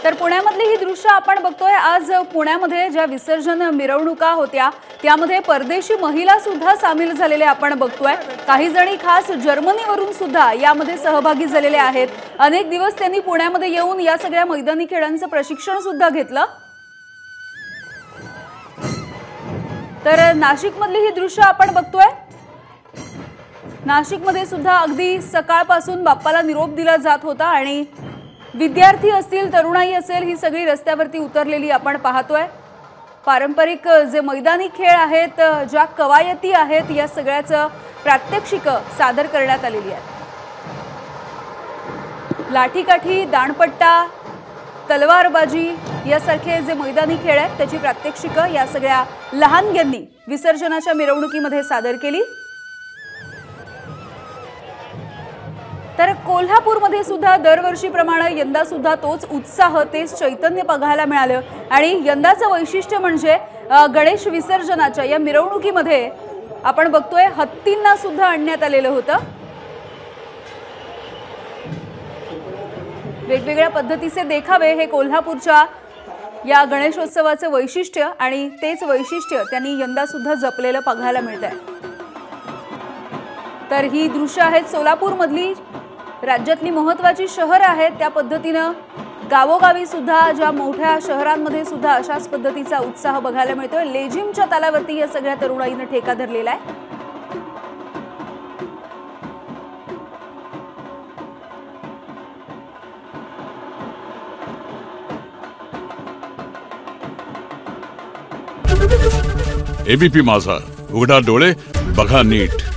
तर पुण्यामधली ही दृश्य आपण बघतोय। आज पुण्यामध्ये ज्या विसर्जन मिरवणुका होत्या त्यामध्ये परदेशी महिला सुद्धा सामील झालेले आपण बघतोय। काही जणी खास जर्मनीवरून सुद्धा यामध्ये सहभागी झालेले आहेत। अनेक दिवस त्यांनी पुण्यामध्ये येऊन या सगळ्या मैदानी खेळांचं प्रशिक्षण सुद्धा घेतलं। तर नाशिकमधली ही दृश्य आपण बघतोय। नाशिकमध्ये सुद्धा अगदी सकाळपासून बाप्पाला निरोप दिला जात होता आणि विद्यार्थी असतील, तरुणाई असेल, ही सगळी रस्त्यावरती उतरलेली आपण पाहतोय। पारंपरिक जे मैदानी खेळ आहेत, ज्या कवायती आहेत, या सगळ्याचं प्रात्यक्षिक सादर करण्यात आलेली आहे। लाठीकाठी, दांडपट्टा, तलवारबाजी यासारखे जे मैदानी खेळ आहेत त्याची प्रात्यक्षिक या सगळ्या लहानग्यांनी विसर्जनाच्या मिरवणुकीमध्ये सादर केली। तर कोल्हापूरमध्ये सुद्धा दरवर्षीप्रमाणे यंदा सुद्धा तोच उत्साह, तेच चैतन्य बघायला मिळालं आणि यंदाचं वैशिष्ट्य म्हणजे गणेश विसर्जनाच्या या मिरवणुकीमध्ये आपण बघतोय हत्तींना सुद्धा आणण्यात आलेलं होतं। वेगवेगळ्या पद्धतीचे देखावे हे कोल्हापूरच्या या गणेशोत्सवाचे वैशिष्ट्य आणि तेच वैशिष्ट्य त्यांनी यंदा सुद्धा जपलेलं बघायला मिळतंय। तर ही दृश्य आहेत सोलापूरमधली, राज्यातली महत्त्वाची शहर आहेत त्या पद्धतीनं गावोगावी सुद्धा, ज्या मोठ्या शहरांमध्ये सुद्धा अशाच पद्धतीचा उत्साह बघायला मिळतोय। लेझिमच्या तालावरती या सगळ्या तरुणाईने ठेका धरलेला आहे। एबीपी माझा, उघडा डोळे बघा नीट।